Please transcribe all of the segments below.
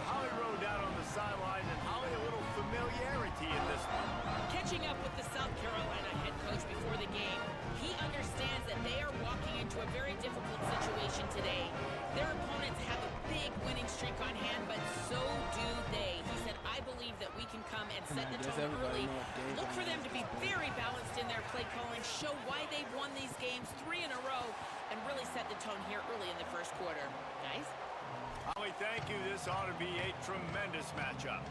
Holly rode down on the sideline, and Holly a little familiarity in this one. Catching up with the South Carolina head coach before the game, he understands that they are walking into a very difficult situation today. Their opponents have a big winning streak on hand, but so do they. He said, I believe that we can come and set the tone early. Look for them to be very balanced in their play calling, show why they've won these games 3 in a row, and really set the tone here early in the first quarter. Guys? Holly, thank you. This ought to be a tremendous matchup.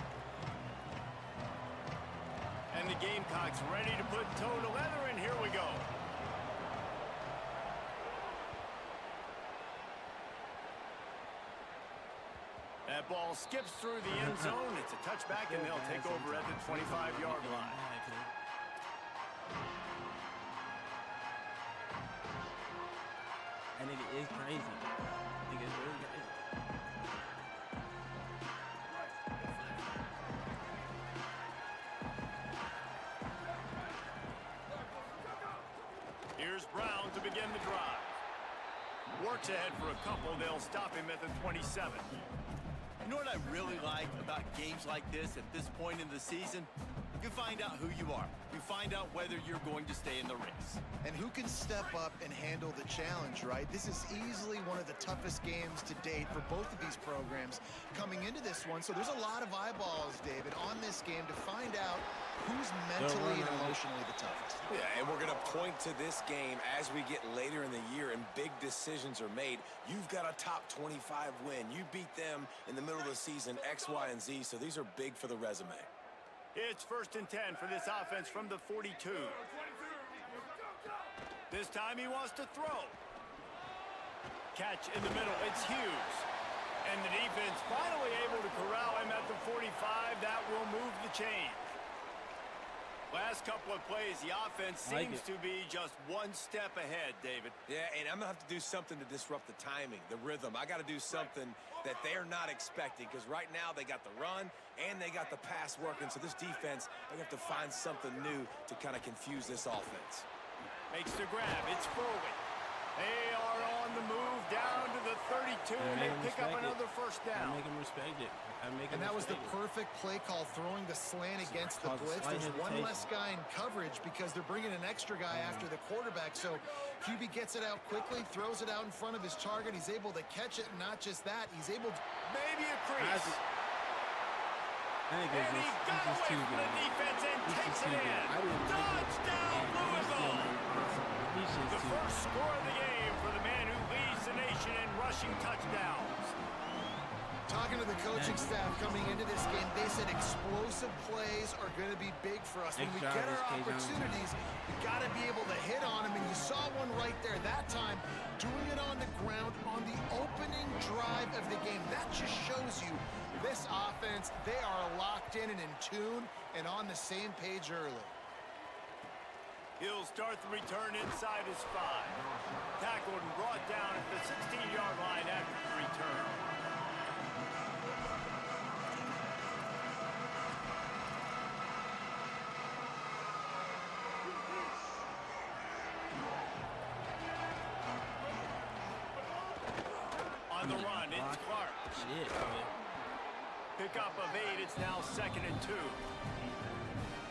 And the Gamecocks ready to put toe to leather, and here we go. That ball skips through the end zone. It's a touchback, and they'll take over at the 25-yard line. I think it is crazy. I think it's really crazy. Here's Brown to begin the drive. Works ahead for a couple. They'll stop him at the 27. You know what I really like about games like this at this point in the season? You find out who you are. You find out whether you're going to stay in the race. And who can step up and handle the challenge, right? This is easily one of the toughest games to date for both of these programs coming into this one. So there's a lot of eyeballs, David, on this game to find out who's mentally and emotionally the toughest. Yeah, and we're going to point to this game as we get later in the year and big decisions are made. You've got a top 25 win. You beat them in the middle of the season, X, Y, and Z, so these are big for the resume. It's 1st and 10 for this offense from the 42. This time he wants to throw. Catch in the middle. It's Hughes. And the defense finally able to corral him at the 45. That will move the chain. Last couple of plays, the offense seems to be just one step ahead, David. Yeah, and I'm going to have to do something to disrupt the timing, the rhythm. I got to do something that they're not expecting because right now they got the run and they got the pass working. So this defense, they have to find something new to kind of confuse this offense. Makes the grab. It's Foley. They are on the move down to the 32, and they pick up another first down. I make him respect it. And that was the perfect play call, throwing the slant against the blitz. There's one less guy in coverage because they're bringing an extra guy after the quarterback. So QB gets it out quickly, throws it out in front of his target. He's able to catch it, and not just that, he's able to... Maybe a crease. And he got away from the defense and takes it in. Touchdown, Louisville! The first score of the game for the man who leads the nation in rushing touchdowns. Talking to the coaching staff coming into this game, they said explosive plays are going to be big for us. When we get our opportunities, we got to be able to hit on them, and you saw one right there that time, doing it on the ground on the opening drive of the game. That just shows you this offense, they are locked in and in tune and on the same page early. He'll start the return inside his 5. Tackled and brought down at the 16-yard line after the return. On the run, it's Clark. Pickup of 8, it's now 2nd and 2.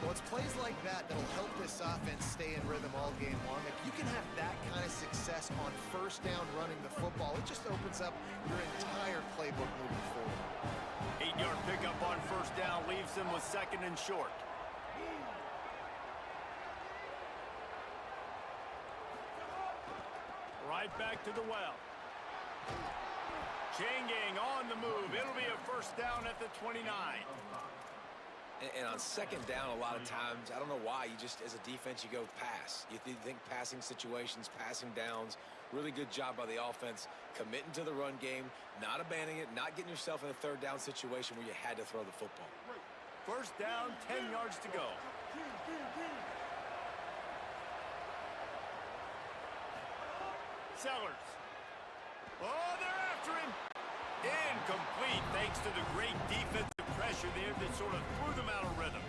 Well, it's plays like that that'll help this offense stay in rhythm all game long. If you can have that kind of success on first down running the football, it just opens up your entire playbook moving forward. 8-yard pickup on first down leaves them with 2nd and short. Right back to the well. Chain gang on the move. It'll be a first down at the 29. And on 2nd down, a lot of times, I don't know why, you just, as a defense, you go pass. You think passing situations, passing downs. Really good job by the offense, committing to the run game, not abandoning it, not getting yourself in a 3rd down situation where you had to throw the football. First down, 10 yards to go. Sellers. Oh, they're after him. Incomplete, thanks to the great defensive pressure there that sort of threw them out of rhythm.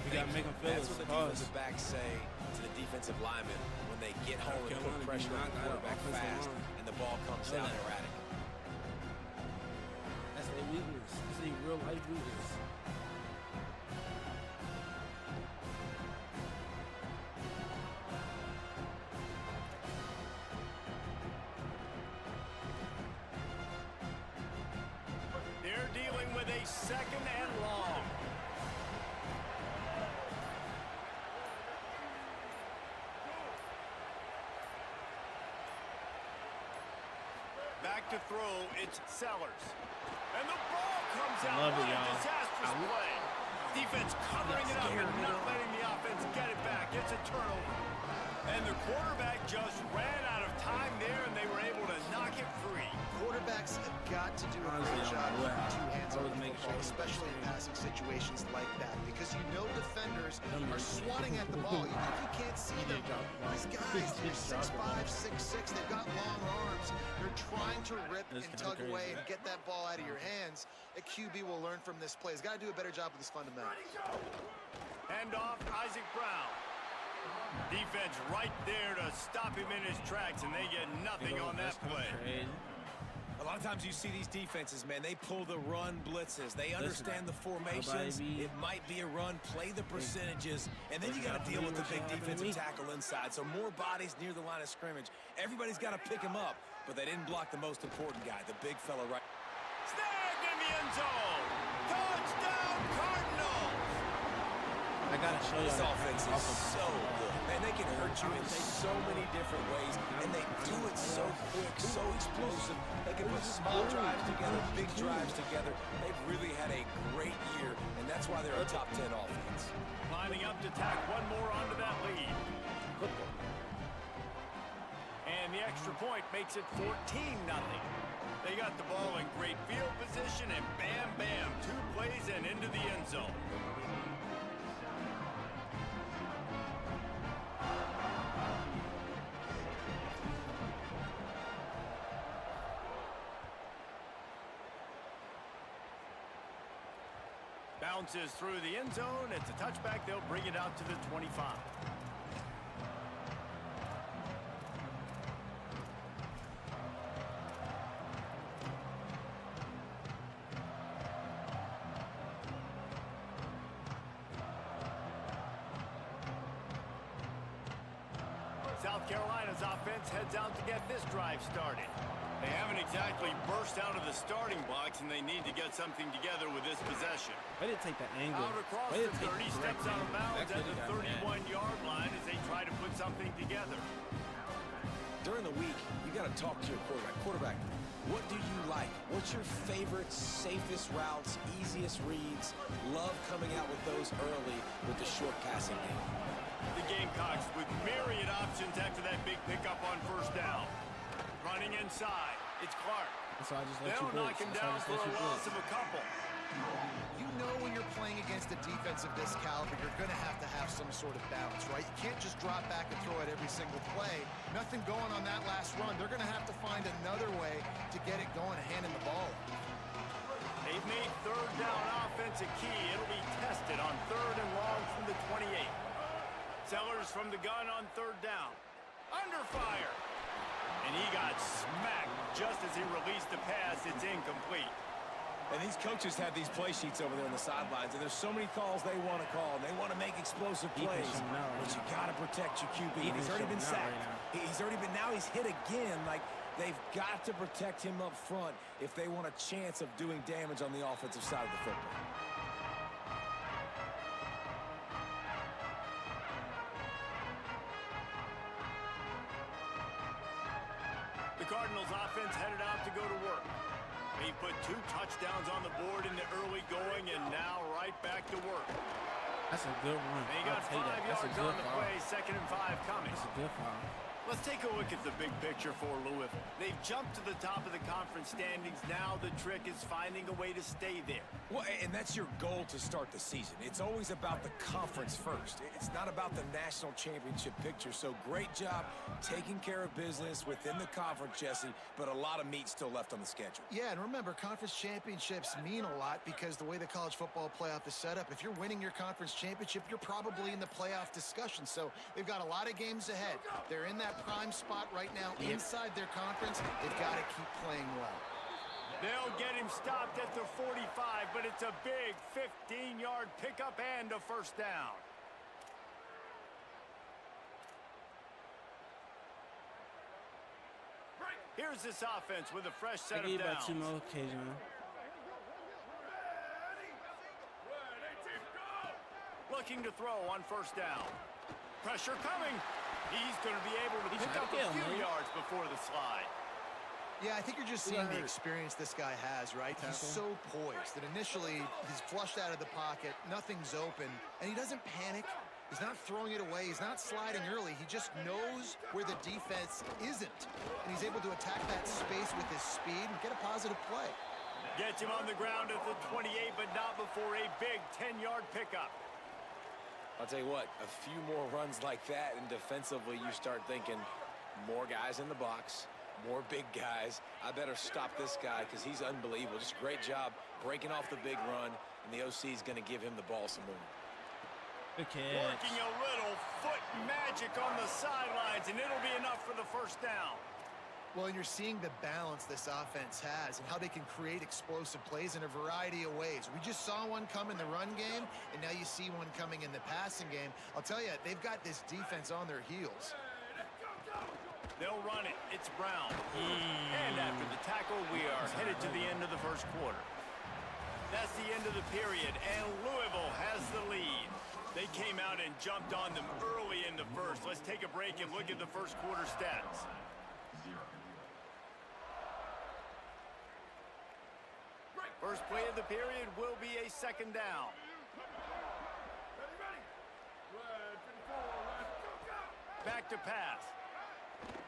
We got to make them feel That's what the defensive backs say to the defensive linemen when they get home and put pressure on the quarterback fast and the ball comes down erratic. That's what they weakness. It's a real life weakness. They're dealing with a second and long. Back to throw, it's Sellers. And the ball comes out. Love it, What a y'all. disastrous play. Defense covering it up and not letting the offense get it back. It's a turnover. And the quarterback just ran out of time there, and they were able to knock it free. Quarterbacks have got to do a Honestly, great I job don't know keeping two hands I on was the making football, sure. especially in passing situations like that, because you know defenders are swatting at the ball. You can't see them. These guys, they're 6'5", 6'6", they've got long arms. They're trying to rip and tug away and get that ball out of your hands. A QB will learn from this play. He's got to do a better job with his fundamentals. Hand off, Isaac Brown. Defense right there to stop him in his tracks, and they get nothing on that play. A lot of times you see these defenses, man, they pull the run blitzes. They understand the formations. It might be a run, play the percentages, and then you got to deal with the big defensive tackle inside. So more bodies near the line of scrimmage. Everybody's got to pick him up, but they didn't block the most important guy, the big fella right. Snagged in the end zone. Touchdown, Cardinals. I gotta show you. This offense is so good. Man, they can hurt you in so many different ways, and they do it so quick, so explosive. They can put small drives together, big drives together. They've really had a great year, and that's why they're a top 10 offense. Lining up to tack one more onto that lead. And the extra point makes it 14-0. They got the ball in great field position, and bam, bam, 2 plays and into the end zone. Bounces through the end zone. It's a touchback. They'll bring it out to the 25. South Carolina's offense heads out to get this drive started. They haven't exactly burst out of the starting blocks, and they need to get something together with this possession. They didn't take the angle. Out across They the didn't take 30, the steps correct out of angle. bounds That at the could've got mad. 31-yard line as they try to put something together. During the week, you got to talk to your quarterback. Quarterback, what do you like? What's your favorite, safest routes, easiest reads? Love coming out with those early with the short passing game. The Gamecocks with myriad options after that big pickup on first down. Running inside, it's Clark. So I just let They'll you knock him down for a loss of a couple. You know when you're playing against a defense of this caliber, you're going to have some sort of balance, right? You can't just drop back and throw it every single play. Nothing going on that last run. They're going to have to find another way to get it going and handing the ball. They've made third down offense a key. It'll be tested on third and long from the 28. Sellers from the gun on third down. Under fire. And he got smacked just as he released the pass. It's incomplete. And these coaches have these play sheets over there on the sidelines, and there's so many calls they want to call, and they want to make explosive plays. But you got to protect your QB. And he's already been sacked. Now he's hit again. Like, they've got to protect him up front if they want a chance of doing damage on the offensive side of the football. The Cardinals offense headed out to go to work. They put 2 touchdowns on the board in the early going, and now right back to work. That's a good one. They got 5 yards on the play, 2nd and 5 coming. That's a good foul. Let's take a look at the big picture for Louisville. They've jumped to the top of the conference standings. Now the trick is finding a way to stay there. Well, and that's your goal to start the season. It's always about the conference first. It's not about the national championship picture. So great job taking care of business within the conference, Jesse, but a lot of meat still left on the schedule. Yeah, and remember, conference championships mean a lot because the way the college football playoff is set up, if you're winning your conference championship, you're probably in the playoff discussion. So they've got a lot of games ahead. They're in that prime spot right now inside their conference. They've got to keep playing well. They'll get him stopped at the 45, but it's a big 15-yard pickup and a first down. Here's this offense with a fresh set of downs. About 2 more occasions. Looking to throw on first down. Pressure coming. He's going to be able to pick up a few yards before the slide. Yeah, I think you're just seeing the experience this guy has, right? He's so poised that initially he's flushed out of the pocket, nothing's open, and he doesn't panic. He's not throwing it away. He's not sliding early. He just knows where the defense isn't, and he's able to attack that space with his speed and get a positive play. Gets him on the ground at the 28, but not before a big 10-yard pickup. I'll tell you what, a few more runs like that, and defensively you start thinking more guys in the box, more big guys. I better stop this guy because he's unbelievable. Just a great job breaking off the big run, and the OC is going to give him the ball some more. Working a little foot magic on the sidelines, and it'll be enough for the first down. Well, and you're seeing the balance this offense has and how they can create explosive plays in a variety of ways. We just saw one come in the run game, and now you see one coming in the passing game. I'll tell you, they've got this defense on their heels. They'll run it. It's Brown. And after the tackle, we are headed to the end of the first quarter. That's the end of the period, and Louisville has the lead. They came out and jumped on them early in the first. Let's take a break and look at the first quarter stats. First play of the period will be a second down. Back to pass.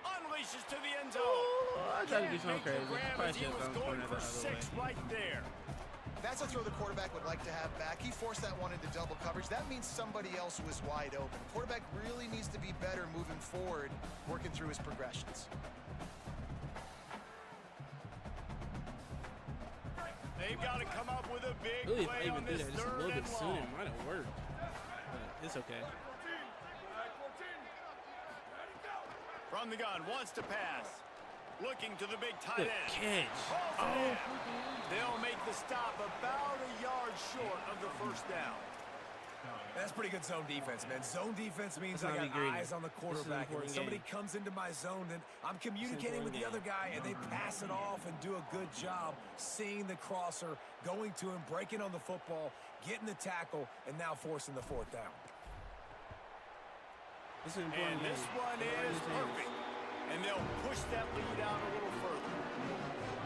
Unleashes to the end zone. I tried to do something crazy. He was going for 6 right there. That's a throw the quarterback would like to have back. He forced that one into double coverage. That means somebody else was wide open. Quarterback really needs to be better moving forward, working through his progressions. They've got to come up with a big play on this third and long. It might have worked, but it's okay. From the gun, wants to pass. Looking to the big tight end. Catch. Oh. They'll make the stop about a yard short of the first down. That's pretty good zone defense, man. Zone defense means I got eyes on the quarterback. And when somebody comes into my zone, then I'm communicating with the other guy, and they pass it off and do a good job seeing the crosser, going to him, breaking on the football, getting the tackle, and now forcing the fourth down. This is important. And this one is perfect. And they'll push that lead out a little further.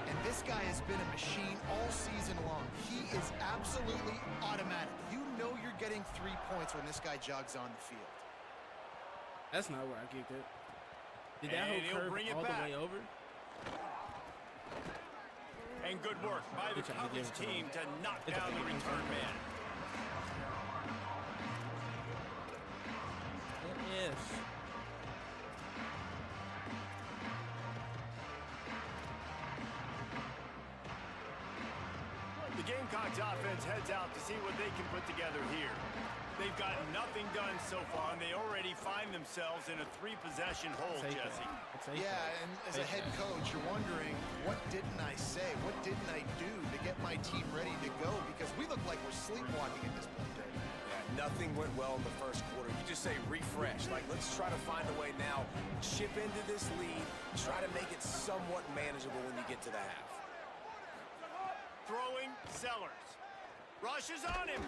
And this guy has been a machine all season long. He is absolutely automatic. You know you're getting 3 points when this guy jogs on the field. That's not where I kicked it. Did that whole curve all the way over? And good work by the coverage team to knock down the return man. Yes. The Gamecocks offense heads out to see what they can put together here. They've gotten nothing done so far, and they already find themselves in a 3-possession hole, Jesse. Yeah, and as a head coach, you're wondering, what didn't I say? What didn't I do to get my team ready to go? Because we look like we're sleepwalking at this point. Yeah, nothing went well in the first quarter. You just say refresh. Like, let's try to find a way now. Chip into this lead. Try to make it somewhat manageable when you get to the half. Throwing Sellers. Rushes on him.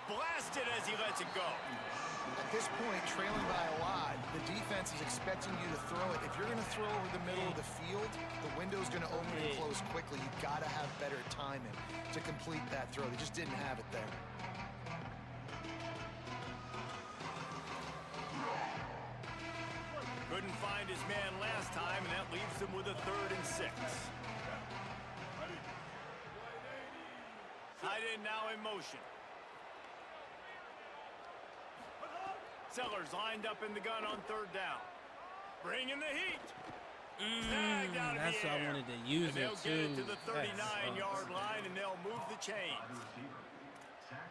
Blasted as he lets it go. At this point, trailing by a lot, the defense is expecting you to throw it. If you're going to throw over the middle of the field, the window's going to open and close quickly. You've got to have better timing to complete that throw. They just didn't have it there. Couldn't find his man last time, and that leaves them with a 3rd and 6. Tight end now in motion. Sellers lined up in the gun on 3rd down. Bringing the heat. Snagged out of that's the what air. I wanted to use and it they'll get it to the too. 39-yard line, and they'll move the chains.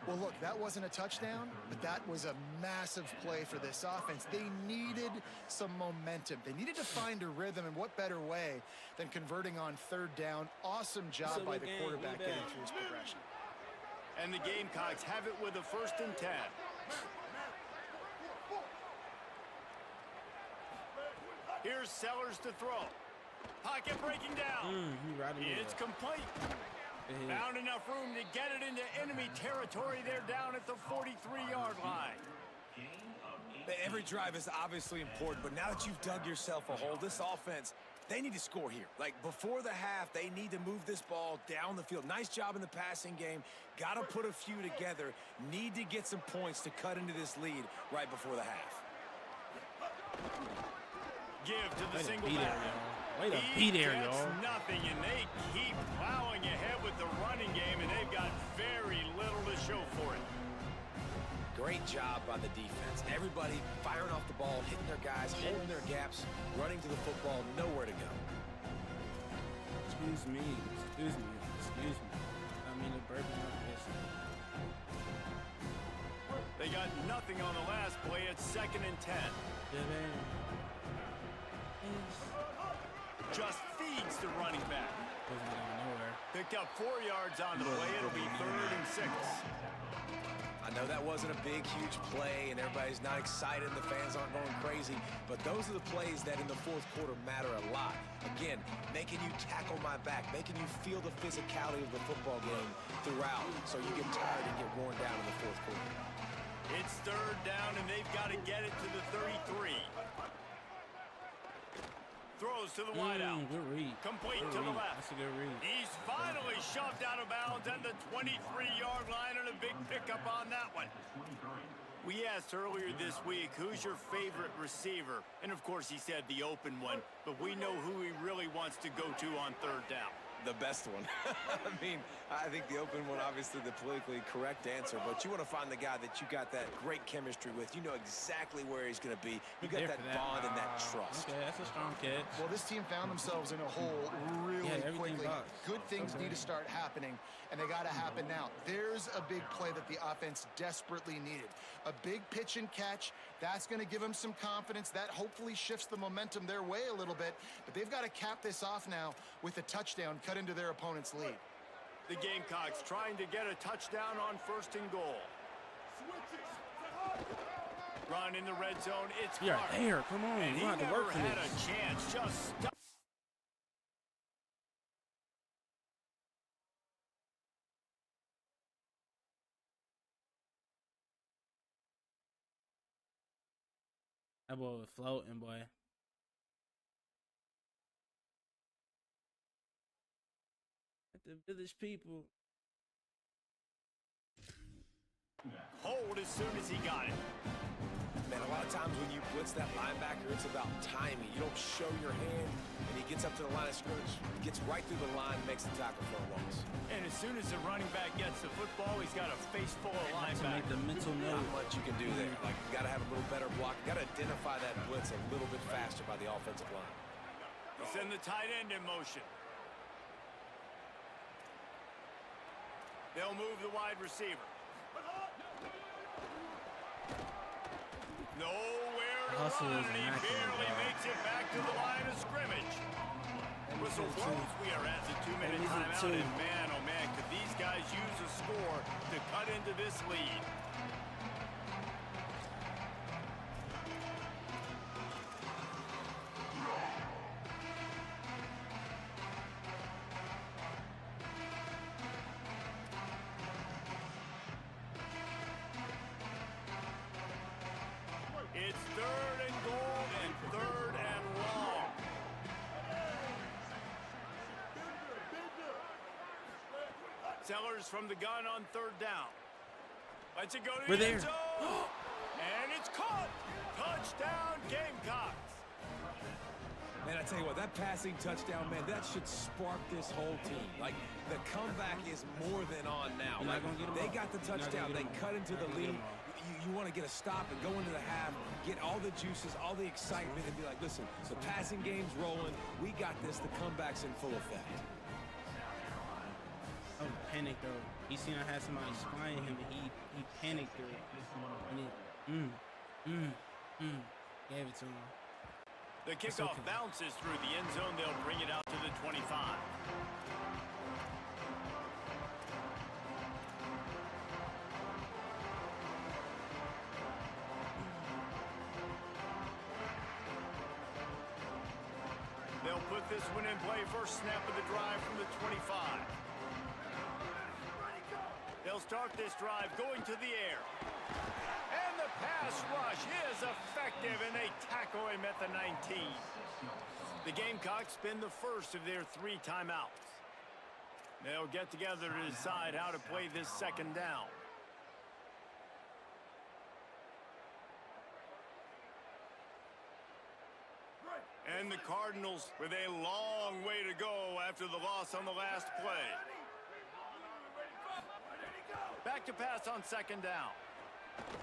Well, look, that wasn't a touchdown, but that was a massive play for this offense. They needed some momentum. They needed to find a rhythm, and what better way than converting on third down. Awesome job by the quarterback getting through his progression. And the Gamecocks have it with a 1st and 10. Here's Sellers to throw. Pocket breaking down. It's complete. Found enough room to get it into enemy territory. They're down at the 43-yard line. Every drive is obviously important, but now that you've dug yourself a hole, this offense, they need to score here. Like, before the half, they need to move this ball down the field. Nice job in the passing game. Got to put a few together. Need to get some points to cut into this lead right before the half. Give to the single back. Way to be there, y'all. Nothing, and they keep plowing ahead with the running game, and they've got very little to show for it. Great job by the defense. Everybody firing off the ball, hitting their guys, holding their gaps, running to the football, nowhere to go. Excuse me. I mean, the burping up this. They got nothing on the last play. It's 2nd and 10. Yeah, man. Just feeds the running back. Doesn't go nowhere. Picked up 4 yards on the play. It'll be 3rd and 6. I know that wasn't a big, huge play, and everybody's not excited, and the fans aren't going crazy, but those are the plays that in the 4th quarter matter a lot. Again, making you tackle my back, making you feel the physicality of the football game throughout, so you get tired and get worn down in the 4th quarter. It's 3rd down, and they've got to get it to the 33. Throws to the wideout. Good read. Complete to the left. That's a good read. He's finally shoved out of bounds at the 23-yard line, and a big pickup on that one. We asked earlier this week, who's your favorite receiver? And, of course, he said the open one, but we know who he really wants to go to on 3rd down. The best one. I mean, I think the open one, obviously the politically correct answer, but you want to find the guy that you got that great chemistry with. You know exactly where he's going to be. You got that bond and that trust. Okay, that's a strong catch. Well, this team found themselves in a hole really quickly. Good things need to start happening, and they got to happen now. There's a big play that the offense desperately needed. A big pitch and catch. That's going to give them some confidence. That hopefully shifts the momentum their way a little bit, but they've got to cap this off now with a touchdown cut into their opponent's lead. The Gamecocks trying to get a touchdown on 1st and goal. Run in the red zone. It's You're there. Come on. And you have to work for had this. A chance. Just stop. That boy was floating, boy. At the village people. Hold as soon as he got it. Man, a lot of times when you blitz that linebacker, it's about timing. You don't show your hand, and he gets up to the line of scrimmage, gets right through the line, makes the tackle for a loss. And as soon as the running back gets the football, he's got a face full of To make linebackers. the mental note. Not much you can do there. Like, you got to have a little better block. You got to identify that blitz a little bit faster by the offensive line. They send the tight end in motion. They'll move the wide receiver. Nowhere to run, and he barely makes it back to the line of scrimmage. Whistle blows. We are at the 2-minute timeout, and man, oh man, could these guys use a score to cut into this lead? It's 3rd and goal and 3rd and long. Sellers from the gun on 3rd down. Let's it go to the end zone. And it's caught. Touchdown, Gamecocks. Man, I tell you what, that passing touchdown, man, that should spark this whole team. Like, the comeback is more than on now. Like, they got the touchdown. They cut into the lead. You want to get a stop and go into the half, get all the juices, all the excitement, and be like, listen, the passing game's rolling. We got this. The comeback's in full effect. Oh, panicked though. He seen I had somebody spying him, and he panicked through it. And then, gave it to him. The kickoff bounces through the end zone. They'll bring it out to the 25. They'll put this one in play. First snap of the drive from the 25. They'll start this drive going to the air. And the pass rush is effective, and they tackle him at the 19. The Gamecocks spend the first of their 3 timeouts. They'll get together to decide how to play this second down. And the Cardinals with a long way to go after the loss on the last play. Back to pass on second down.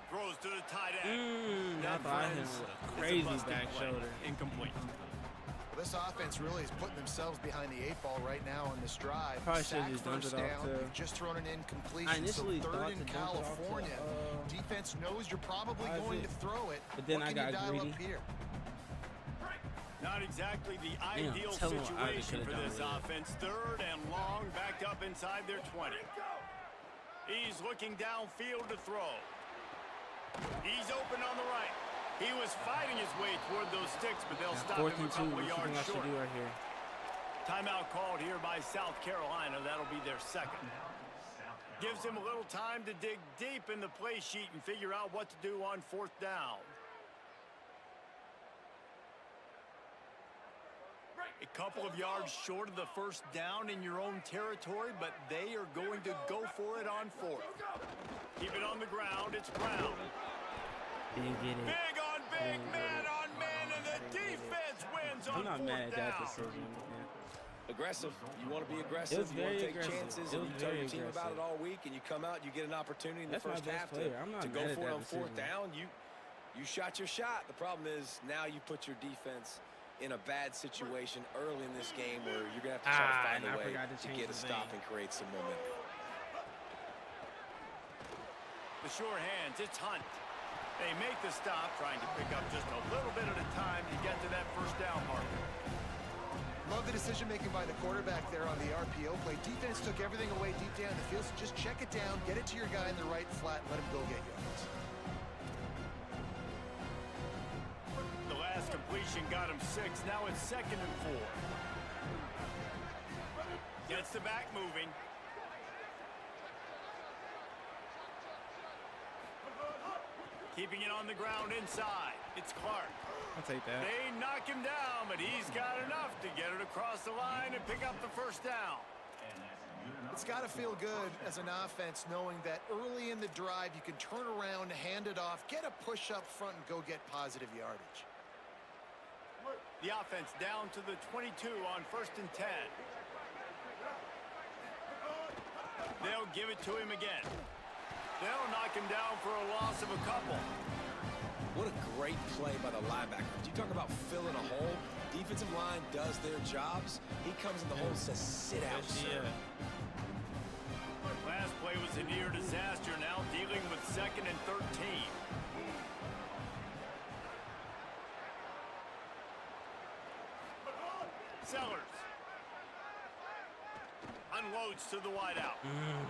Throws to the tight end. That by him with a crazy back shoulder. Incomplete. Well, this offense really is putting themselves behind the 8 ball right now on this drive. Probably should have just dumped it off too. You've just thrown an incompletion. So third in California. Defense knows you're probably going to throw it. But then what I can got you dial greedy. up here? Not exactly the ideal situation for this offense. Third and long, back up inside their 20. He's looking downfield to throw. He's open on the right. He was fighting his way toward those sticks, but they'll stop him a couple yards short. Right here. Timeout called here by South Carolina. That'll be their second. Gives him a little time to dig deep in the play sheet and figure out what to do on fourth down. A couple of yards short of the first down in your own territory, but they are going to go for it on fourth. Keep it on the ground. It's Brown. Didn't get it. Big on big, man on man, and the defense wins on fourth down. I'm not mad at that decision. Aggressive. You want to be aggressive. You want to take chances. And you tell your team about it all week, and you come out, you get an opportunity in the first half to go for it on fourth down. You shot your shot. The problem is now you put your defense in a bad situation early in this game where you're going to have to try to find a way to get a stop and create some momentum. The sure hands, it's Hunt. They make the stop, trying to pick up just a little bit at a time to get to that first down marker. Love the decision-making by the quarterback there on the RPO play. Defense took everything away deep down the field, so just check it down, get it to your guy in the right flat, and let him go get yards. The last completion got him 6. Now it's 2nd and 4. Gets the back moving. Keeping it on the ground inside. It's Clark. I'll take that. They knock him down, but he's got enough to get it across the line and pick up the first down. It's got to feel good as an offense knowing that early in the drive you can turn around, hand it off, get a push up front, and go get positive yardage. The offense down to the 22 on 1st and 10. They'll give it to him again. They'll knock him down for a loss of a couple. What a great play by the linebacker. You talk about filling a hole. Defensive line does their jobs. He comes in the hole and says, sit out, sir. Last play was a near disaster. Now dealing with 2nd and 13. Sellers. Unloads to the wideout.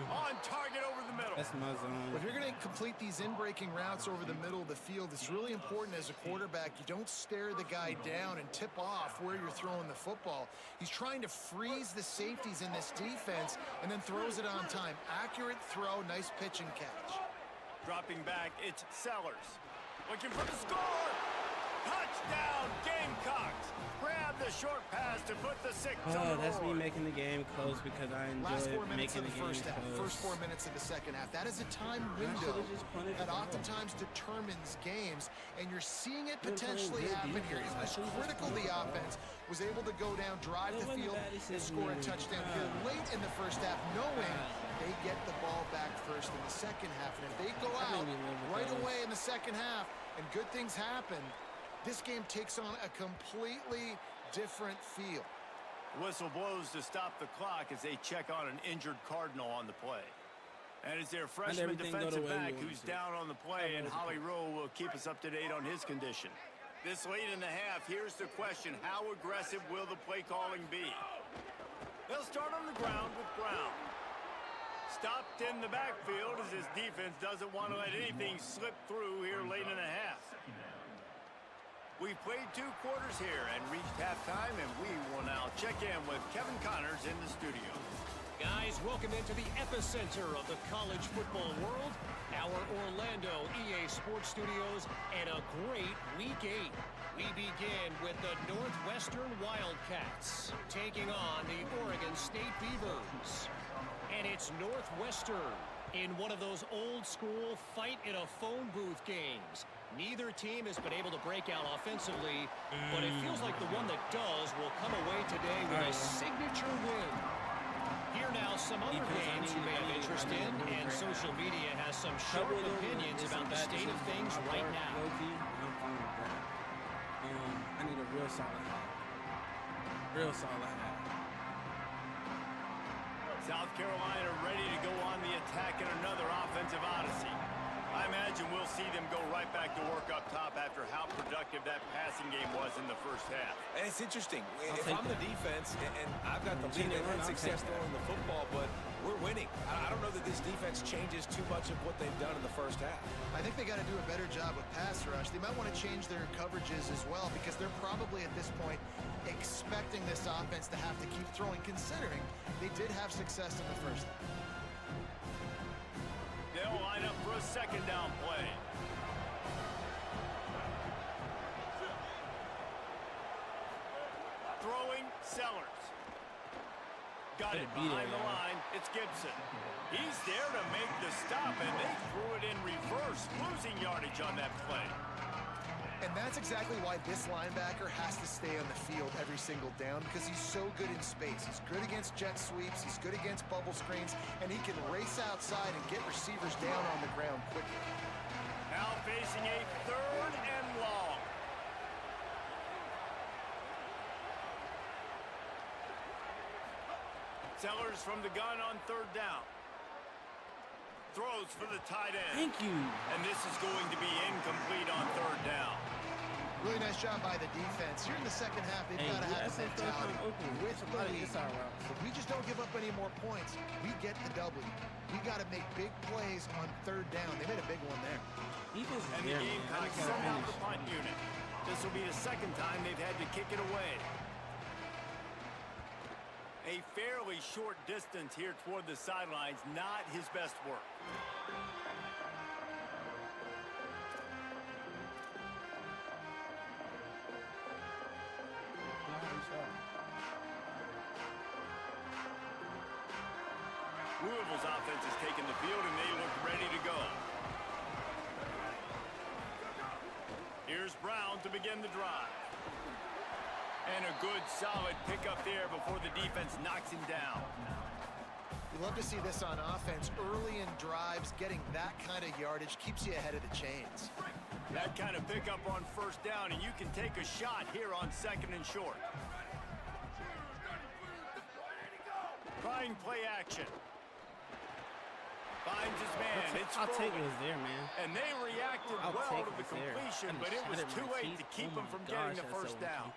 On target over the middle. That's my zone. If you're going to complete these in-breaking routes over the middle of the field, it's really important as a quarterback you don't stare the guy down and tip off where you're throwing the football. He's trying to freeze the safeties in this defense and then throws it on time. Accurate throw, nice pitch and catch. Dropping back, it's Sellers. Looking for the score. Touchdown, Gamecocks. Grab the short pass to put the 6 on the board. That's me making the game close because I enjoy making the game close. First 4 minutes of the second half. That is a time window that oftentimes determines games, and you're seeing it potentially happen here. It was critical the offense was able to go down, drive the field, and score a touchdown here late in the first half, knowing they get the ball back first in the second half. And if they go out right away in the second half and good things happen, this game takes on a completely different feel. Whistle blows to stop the clock as they check on an injured Cardinal on the play. And it's their freshman defensive back who's down on the play, and Holly Rowe will keep us up to date on his condition. This late in the half, here's the question: how aggressive will the play calling be? They'll start on the ground with Brown. Stopped in the backfield as his defense doesn't want to let anything slip through here late in the half. We've played 2 quarters here and reached halftime, and we will now check in with Kevin Connors in the studio. Guys, welcome into the epicenter of the college football world, our Orlando EA Sports Studios, and a great Week 8. We begin with the Northwestern Wildcats taking on the Oregon State Beavers. And it's Northwestern in one of those old-school fight-in-a-phone booth games. Neither team has been able to break out offensively, but it feels like the one that does will come away today with a signature win. Here now, some other games you may have interest in, and social media has some sharp opinions about the state of things right now. I'm fine with that. I need a real solid half. Real solid half. South Carolina ready to go on the attack in another offensive odyssey. I imagine we'll see them go right back to work up top after how productive that passing game was in the first half. And it's interesting. If I'm the defense and I've got the lead, they've had success throwing the football, but we're winning. I don't know that this defense changes too much of what they've done in the first half. I think they got to do a better job with pass rush. They might want to change their coverages as well, because they're probably at this point expecting this offense to have to keep throwing, considering they did have success in the first half. They'll line up for a second down play. Throwing, Sellers. Got it behind the line. It's Gibson. He's there to make the stop, and they threw it in reverse, losing yardage on that play. And that's exactly why this linebacker has to stay on the field every single down, because he's so good in space. He's good against jet sweeps, he's good against bubble screens, and he can race outside and get receivers down on the ground quickly. Now facing a 3rd and long. Sellers from the gun on 3rd down. Throws for the tight end. Thank you. And this is going to be incomplete on 3rd down. Really nice job by the defense. Here in the second half, they've got to have the mentality with the lead. If we just don't give up any more points, we get the W. We got to make big plays on 3rd down. They made a big one there. And the Gamecock sent out the punt unit. This will be the 2nd time they've had to kick it away. A fairly short distance here toward the sidelines, not his best work. Louisville's offense has taken the field, and they look ready to go. Here's Brown to begin the drive. And a good, solid pickup there before the defense knocks him down. You love to see this on offense. Early in drives, getting that kind of yardage keeps you ahead of the chains. That kind of pickup on 1st down, and you can take a shot here on 2nd and short. Trying play action. Finds his man. It's I'll take what's there, man. And they reacted well to the completion, but it was too late to keep him from getting the 1st down.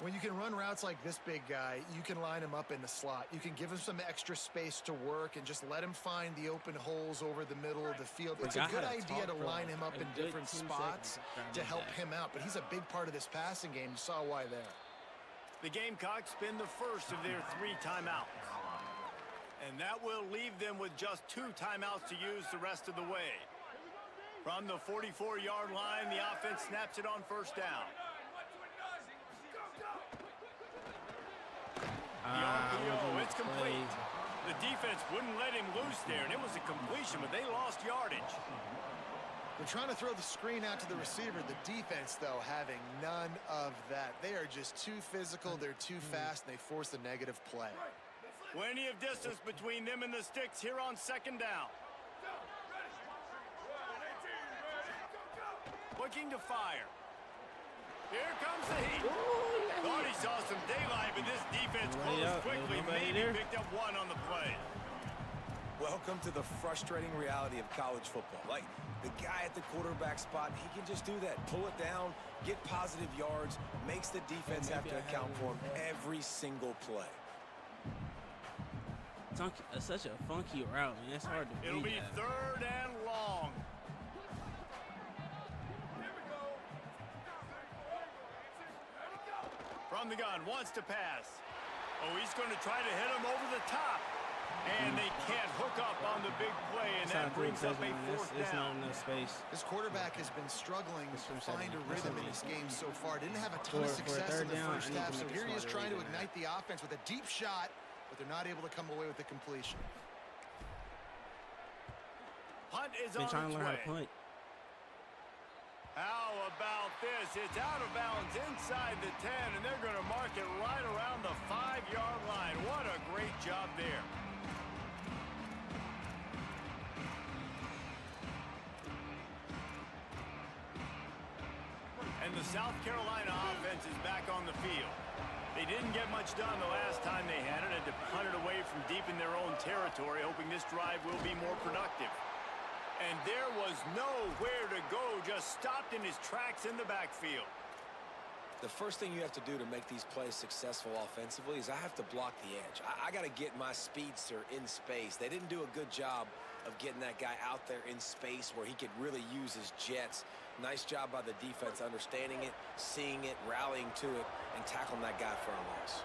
When you can run routes like this big guy, you can line him up in the slot. You can give him some extra space to work and just let him find the open holes over the middle of the field. It's a good idea to line him up in different spots to help him out, but he's a big part of this passing game. You saw why there. The Gamecocks spin the first of their 3 timeouts. And that will leave them with just 2 timeouts to use the rest of the way. From the 44-yard line, the offense snaps it on 1st down. The RPO, it's complete. The defense wouldn't let him loose there, and it was a completion, but they lost yardage. They're trying to throw the screen out to the receiver. The defense, though, having none of that. They are just too physical, they're too fast, and they force a negative play. Plenty of distance between them and the sticks here on 2nd down. Looking to fire. Here comes the heat. Thought he saw some daylight, but this defense closed quickly. Maybe picked up one on the play. Welcome to the frustrating reality of college football. Like, the guy at the quarterback spot, he can just do that. Pull it down, get positive yards, makes the defense have to account for him every single play. It's such a funky route, man. It's hard to beat. It'll be third and long. From the gun, wants to pass. Oh, he's going to try to hit him over the top. And they can't hook up on the big play, and that brings up a fourth down. It's not enough space. This quarterback has been struggling to find a rhythm in this game so far. Didn't have a ton of success in the first half, so here he is trying to ignite the offense with a deep shot, but they're not able to come away with the completion. Punt is on its way. Trying to learn how to punt. How about this? It's out of bounds inside the 10, and they're going to mark it right around the 5-yard line. What a great job there. And the South Carolina offense is back on the field. They didn't get much done the last time they had it, and to punt it away from deep in their own territory, hoping this drive will be more productive. And there was nowhere to go, just stopped in his tracks in the backfield. The first thing you have to do to make these plays successful offensively is I have to block the edge. I got to get my speedster in space. They didn't do a good job of getting that guy out there in space where he could really use his jets. Nice job by the defense understanding it, seeing it, rallying to it, and tackling that guy for a loss.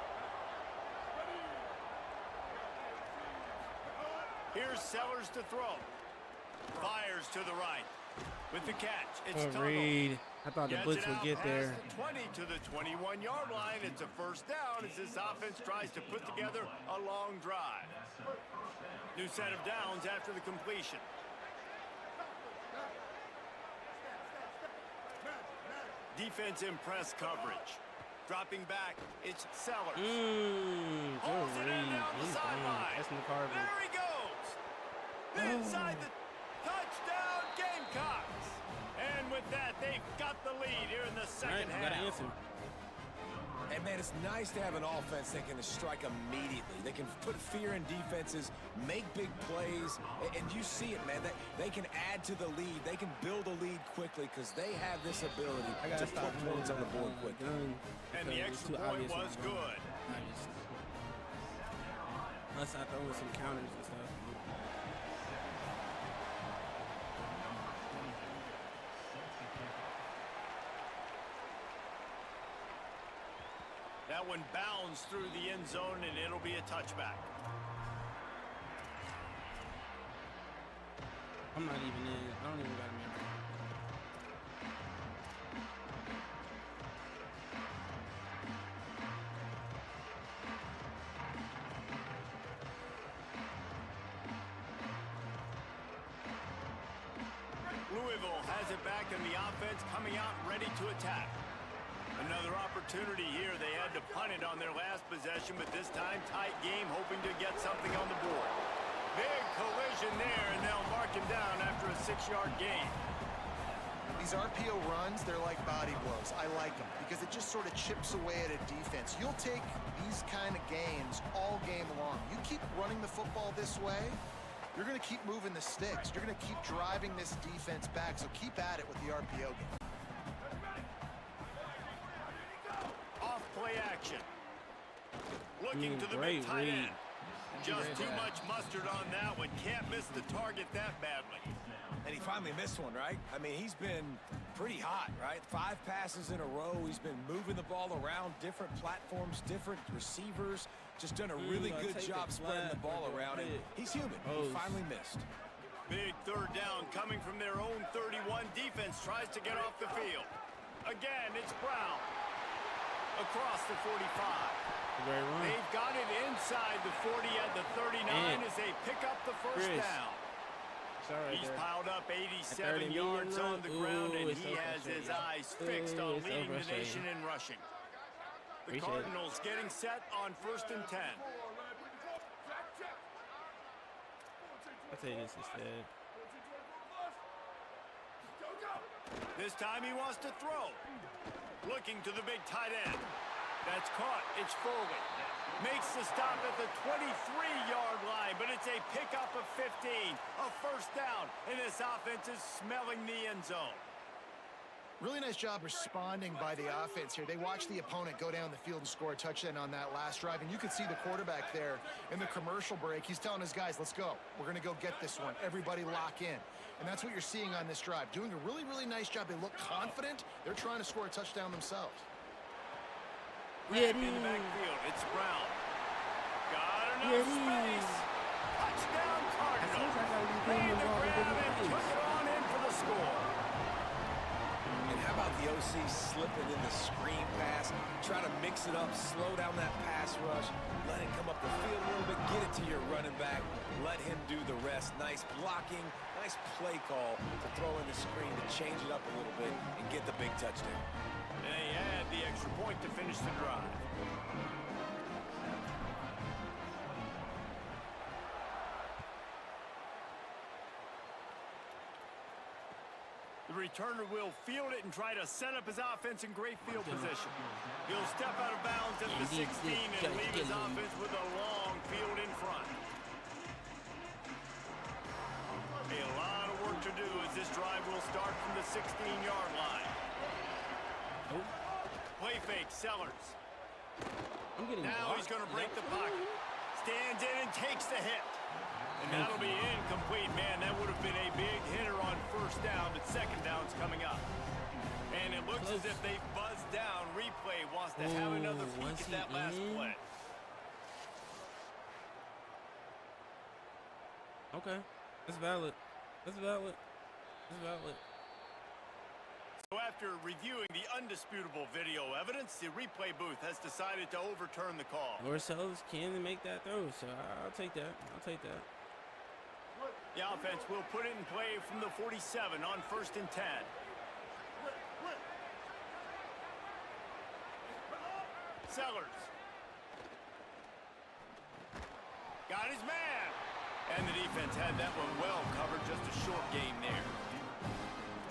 Here's Sellers to throw. Fires to the right. With the catch, it's Reed. I thought the blitz would get there. 20 to the 21-yard line. It's a first down as this offense tries to put together a long drive. New set of downs after the completion. Defense in press coverage. Dropping back, it's Sellers. Holds it in down the sideline. There he goes. Inside the touchdown Gamecocks. And with that, they've got the lead here in the second half. And, man, it's nice to have an offense that can strike immediately. They can put fear in defenses, make big plays, and you see it, man. They can add to the lead. They can build a lead quickly because they have this ability to put points on the board quickly. And the extra point was good. Unless I throw in some counters and stuff. That one bounds through the end zone, and it'll be a touchback. I'm not even in. I don't even got to remember. Louisville has it back, and the offense coming out ready to attack. Another opportunity here. They had to punt it on their last possession, but this time tight game, hoping to get something on the board. Big collision there, and they'll mark him down after a 6-yard gain. These RPO runs, they're like body blows. I like them because it just sort of chips away at a defense. You'll take these kind of games all game long. You keep running the football this way, you're going to keep moving the sticks. You're going to keep driving this defense back, so keep at it with the RPO game. Play action. Looking to the big tight end. Just too much mustard on that one. Can't miss the target that badly. And he finally missed one, right? I mean, he's been pretty hot, right? 5 passes in a row. He's been moving the ball around, different platforms, different receivers. Just done a really good job spreading the ball around. And he's human. He finally missed. Big third down coming from their own 31. Defense tries to get off the field. Again, it's Brown. Across the 45. They've got it inside the 40 at the 39 as they pick up the first down. He's piled up 87 yards on the ground, and he has his eyes fixed on leading the nation in rushing. The Cardinals getting set on 1st and 10. I'll take this instead. This time he wants to throw. Looking to the big tight end. That's caught. It's Foley. Makes the stop at the 23-yard line, but it's a pickup of 15. A first down, and this offense is smelling the end zone. Really nice job responding by the offense here. They watched the opponent go down the field and score a touchdown on that last drive, and you could see the quarterback there in the commercial break. He's telling his guys, let's go. We're going to go get this one. Everybody lock in. And that's what you're seeing on this drive. Doing a really, really nice job. They look confident. They're trying to score a touchdown themselves. In the backfield, it's Brown. Got enough space. Touchdown Cardinals. Made the grab and took it on in for the score. And how about the OC slipping in the screen pass, try to mix it up, slow down that pass rush, let it come up the field a little bit, get it to your running back, let him do the rest. Nice blocking, nice play call to throw in the screen to change it up a little bit and get the big touchdown. And they add the extra point to finish the drive. The returner will field it and try to set up his offense in great field position. He'll step out of bounds at the 16 and leave his offense with a long field in front. A lot of work to do as this drive will start from the 16-yard line. Play fake, Sellers. Now he's going to break the pocket. Stands in and takes the hit. And that'll be incomplete, man. That would have been a big hitter on first down, but second down's coming up. And it looks as if they've buzzed down. Replay wants to have another peek at that last play. Okay. That's valid. That's valid. That's valid. So after reviewing the undisputable video evidence, the replay booth has decided to overturn the call. Lord Sellers can make that throw, so I'll take that. I'll take that. The offense will put it in play from the 47 on 1st and 10. Sellers. Got his man. And the defense had that one well covered. Just a short game there.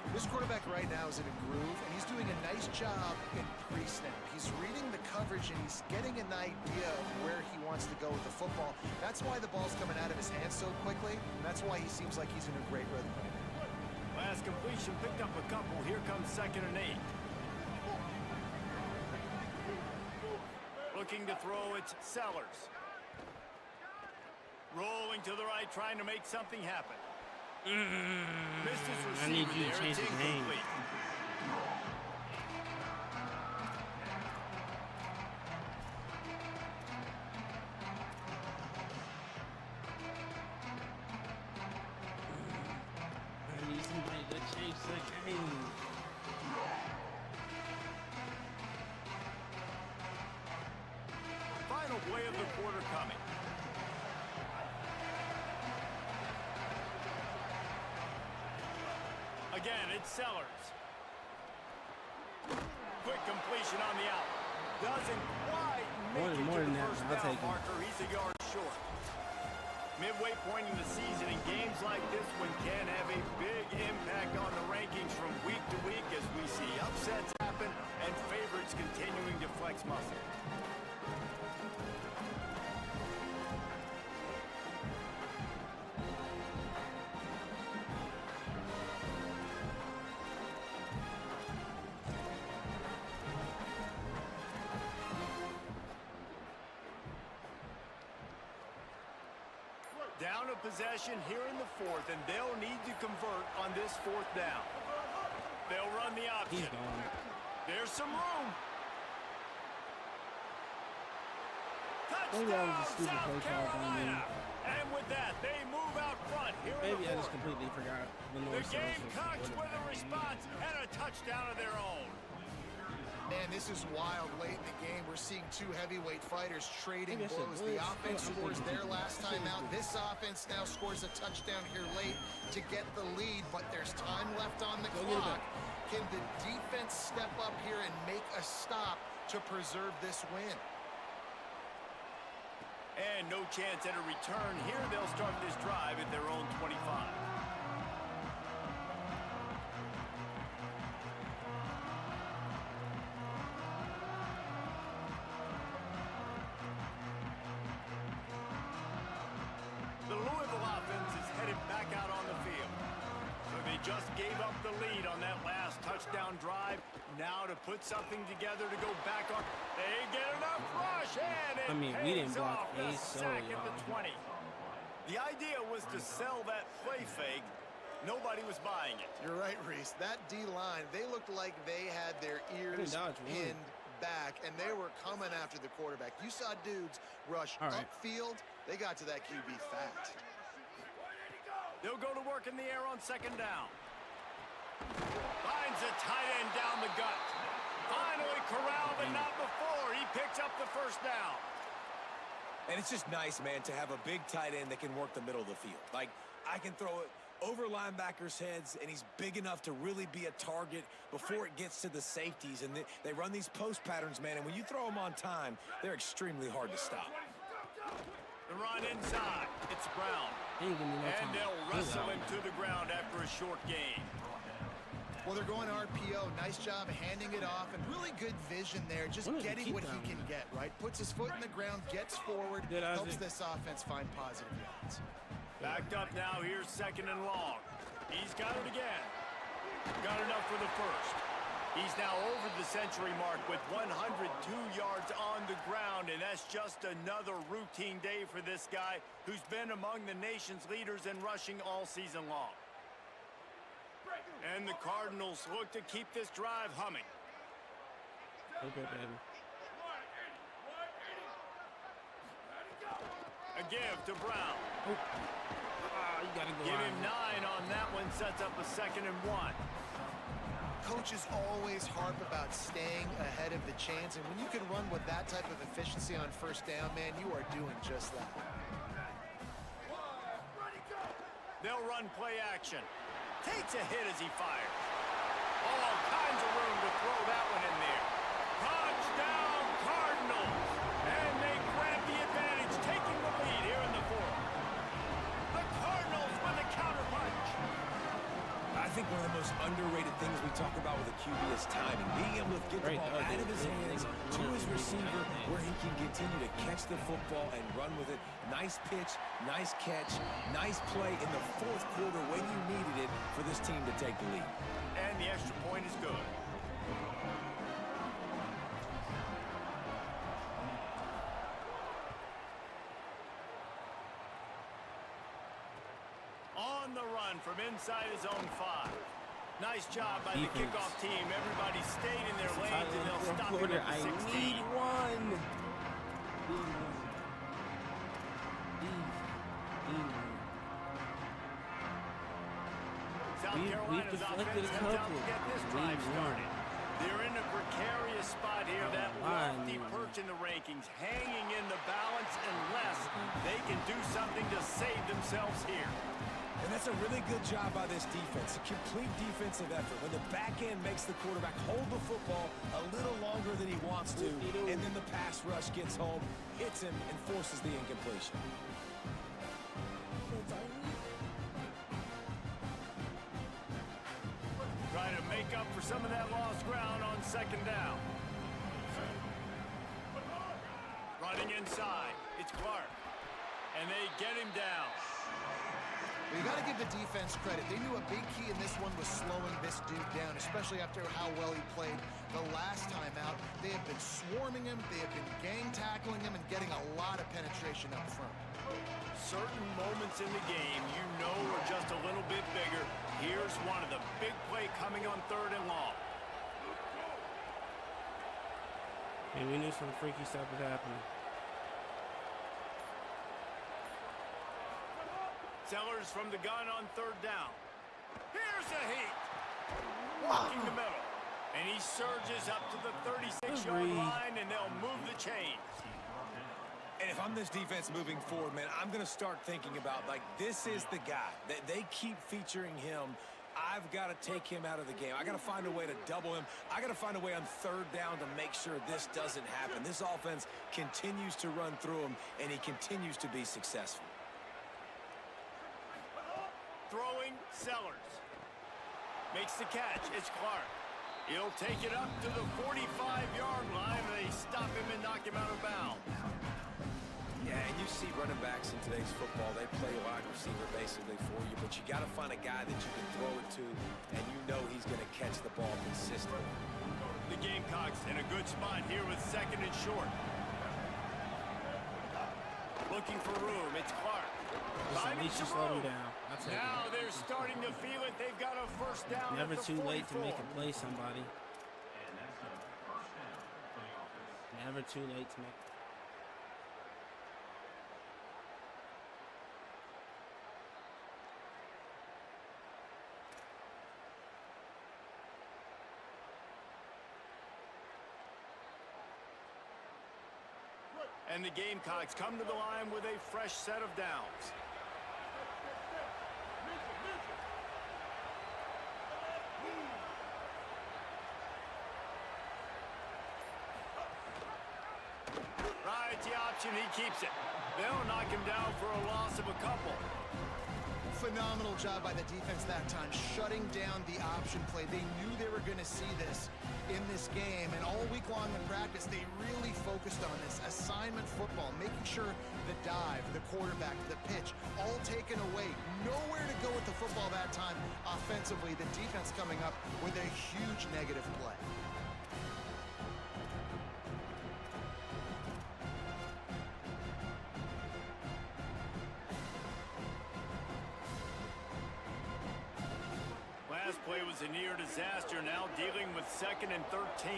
This quarterback right now is in a groove, and he's doing a nice job in pre-snap. He's reading the coverage, and he's getting an idea of where he wants to go with the football. That's why the ball's coming out of his hands so quickly, and that's why he seems like he's in a great rhythm right now. Last completion picked up a couple. Here comes 2nd and 8. Looking to throw, it's Sellers. Rolling to the right, trying to make something happen. Missed his receiver. I need you to change his name. I need somebody to change the name. Final play of the quarter coming. Again, it's Sellers. Quick completion on the out. Doesn't quite make it to the first down marker. He's a yard short. Midway point in the season, and games like this one can have a big impact on the rankings from week to week as we see upsets happen and favorites continuing to flex muscle. Down a possession here in the 4th, and they'll need to convert on this 4th down. They'll run the option. There's some room. Touchdown, South Carolina. And with that, they move out front here in the 4th. Maybe I just completely forgot. The Gamecocks with a response and a touchdown of their own. Man, this is wild. Late in the game, we're seeing two heavyweight fighters trading blows. The offense scores their last time out. This offense now scores a touchdown here late to get the lead, but there's time left on the clock. Can the defense step up here and make a stop to preserve this win? And no chance at a return here. They'll start this drive at their own 25. just gave up the lead on that last touchdown drive. Now to put something together to go back on. They get enough rush, and it we didn't block the a soul, sack at the y'all. 20. The idea was to sell that play fake. Nobody was buying it. You're right, Reese. That D-line, they looked like they had their ears pinned back, and they were coming after the quarterback. You saw dudes rush upfield. They got to that QB fast. They'll go to work in the air on second down. Finds a tight end down the gut. Finally corralled, but not before. He picks up the first down. And it's just nice, man, to have a big tight end that can work the middle of the field. Like, I can throw it over linebackers' heads, and he's big enough to really be a target before it gets to the safeties. And they run these post patterns, man, and when you throw them on time, they're extremely hard to stop. The run inside. It's Brown. No and they'll wrestle him to the ground after a short gain. Well, they're going RPO. Nice job handing it off, and really good vision there. Just getting what he can get, right? Puts his foot in the ground, gets forward, helps this offense find positive yards. Backed up now. Here's second and long. He's got it again. Got enough for the first. He's now over the century mark with 102 yards on the ground, and that's just another routine day for this guy who's been among the nation's leaders in rushing all season long. And the Cardinals look to keep this drive humming. Okay, baby. A give to Brown. You gotta go Give him 9 on that one. Sets up a 2nd and 1. Coaches always harp about staying ahead of the chains, and when you can run with that type of efficiency on first down, man, you are doing just that. They'll run play action. Takes a hit as he fires. All kinds of room to throw that one in there. Touchdown, Cardinals! And they grab the advantage, taking the lead here in the 4th. The Cardinals with the counterpunch. I think one of the most underrated things we talk about with a QB is timing. Being able to get the ball out of his hands to his receiver where he can continue to catch the football and run with it. Nice pitch, nice catch, nice play in the 4th quarter when you needed it for this team to take the lead. And the extra point is good. On the run from inside his own 5. Nice job by the kickoff team. Everybody stayed in their lanes, and they'll stop him at the 16. I need one. South Carolina's offense comes out to get this drive started. They're in a precarious spot here. That lofty perch in the rankings, hanging in the balance unless they can do something to save themselves here. And that's a really good job by this defense, a complete defensive effort. When the back end makes the quarterback hold the football a little longer than he wants to, and then the pass rush gets home, hits him, and forces the incompletion. Trying to make up for some of that lost ground on second down. Running inside, it's Clark. And they get him down. You got to give the defense credit. They knew a big key in this one was slowing this dude down, especially after how well he played the last time out. They have been swarming him, they have been gang tackling him, and getting a lot of penetration up front. Certain moments in the game you know are just a little bit bigger. Here's one of the big play coming on 3rd and long. And we knew some freaky stuff was happening. Sellers from the gun on 3rd down. Here's a heat. Walking the middle. And he surges up to the 36-yard line, and they'll move the chains. And if I'm this defense moving forward, man, I'm going to start thinking about, like, this is the guy. They keep featuring him. I've got to take him out of the game. I got to find a way to double him. I got to find a way on 3rd down to make sure this doesn't happen. This offense continues to run through him, and he continues to be successful. Throwing, Sellers. Makes the catch. It's Clark. He'll take it up to the 45-yard line, and they stop him and knock him out of bounds. Yeah, and you see running backs in today's football, they play wide receiver basically for you, but you got to find a guy that you can throw it to, and you know he's going to catch the ball consistently. The Gamecocks in a good spot here with second and short. Looking for room, it's Clark. At least you slow him down. Now they're starting to feel it. They've got a first down. Never at the too late to 44. make a play, somebody. Never too late to make. And the Gamecocks come to the line with a fresh set of downs. Rides the option, he keeps it. They'll knock him down for a loss of a couple. Phenomenal job by the defense that time, shutting down the option play. They knew they were going to see this in this game, and all week long in practice, they really focused on this assignment football, making sure the dive, the quarterback, the pitch, all taken away. Nowhere to go with the football that time offensively. The defense coming up with a huge negative play. Last play was a near disaster, now dealing with 2nd and 13.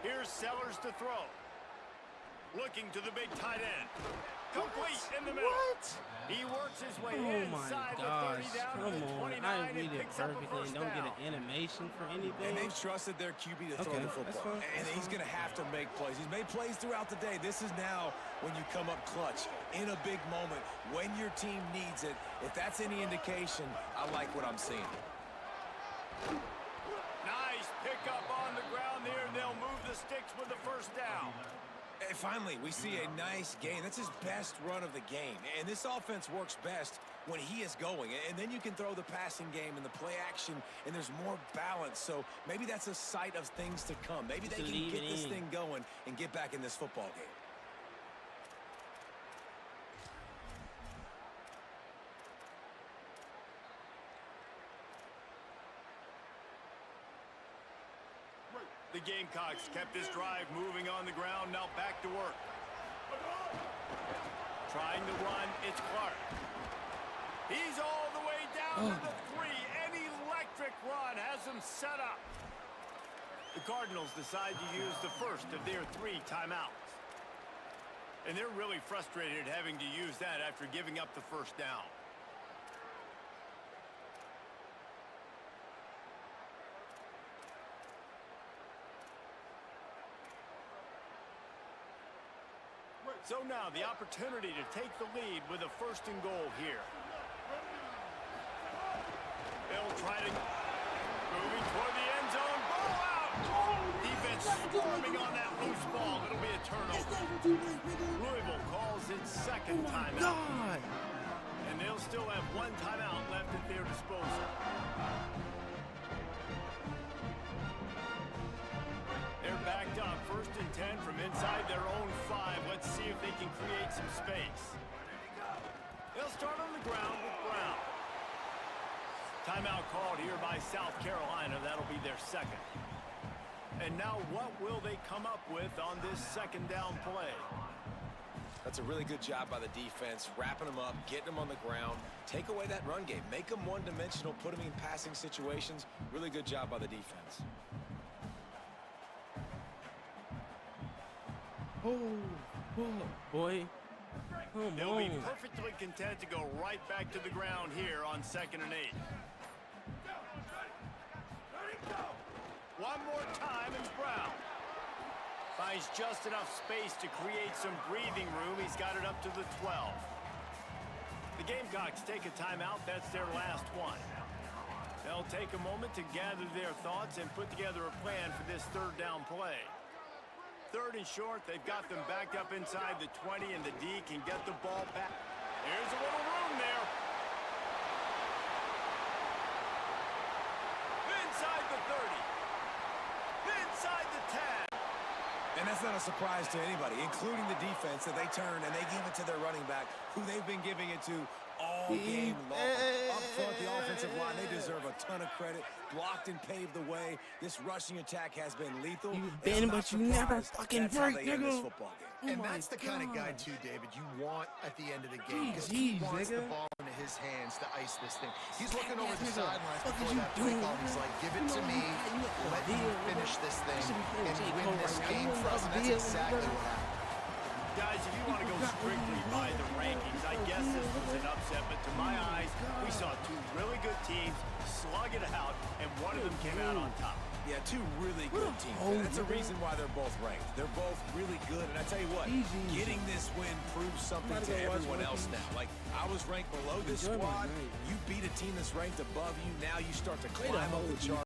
Here's Sellers to throw. Looking to the big tight end. Complete in the middle. What? He works his way Oh inside my the 30 gosh, down to come the on. 29 I and read it picks up a perfectly first and don't get down. an animation for anything. And they've trusted their QB to throw the that's football. fine. And he's going to have to make plays. He's made plays throughout the day. This is now when you come up clutch in a big moment when your team needs it. If that's any indication, I like what I'm seeing. Nice pickup on the ground there, and they'll move the sticks with the first down. And finally, we see a nice gain. That's his best run of the game. And this offense works best when he is going. And then you can throw the passing game and the play action, and there's more balance. So maybe that's a sight of things to come. Maybe they can get this thing going and get back in this football game. The Gamecocks kept this drive moving on the ground, now back to work. Trying to run, it's Clark. He's all the way down to the 3. An electric run has him set up. The Cardinals decide to use the first of their 3 timeouts. And they're really frustrated having to use that after giving up the first down. So now the opportunity to take the lead with a 1st and goal here. They'll try to moving toward the end zone. Ball out! Defense storming on that loose ball. It'll be a turnover. Louisville calls its 2nd timeout. And they'll still have 1 timeout left at their disposal. They're backed up, 1st and 10 from inside their own 5. Let's see if they can create some space. They'll start on the ground with Brown. Timeout called here by South Carolina. That'll be their 2nd. And now what will they come up with on this 2nd down play? That's a really good job by the defense, wrapping them up, getting them on the ground, take away that run game, make them one-dimensional, put them in passing situations. Really good job by the defense. Boy. They'll be perfectly content to go right back to the ground here on 2nd and 8. One more time, and Brown finds just enough space to create some breathing room. He's got it up to the 12. The Gamecocks take a timeout. That's their last one. They'll take a moment to gather their thoughts and put together a plan for this 3rd down play. 3rd and short, they've got them backed up inside the 20, and the D can get the ball back. There's a little room there. Inside the 30. Inside the 10. And that's not a surprise to anybody, including the defense, that they turn and they give it to their running back, who they've been giving it to all game long. Up front, the offensive line, they deserve a ton of credit. Blocked and paved the way. This rushing attack has been lethal. You been, but you never fucking break, nigga. And that's the kind of guy, too, David, you want at the end of the game. Because he wants the ball into his hands to ice this thing. He's looking over the sidelines before that play call. He's like, give it to me. Let me finish this thing and win this game for us. And that's exactly what happened. Guys, if you want to go strictly by the rankings, I guess this was an upset. But to my eyes, we saw two really good teams slug it out, and one of them came out on top. Yeah, two really good teams. And that's a reason why they're both ranked. They're both really good. And I tell you what, getting this win proves something to everyone else now. Like, I was ranked below this squad. You beat a team that's ranked above you. Now you start to climb up the chart.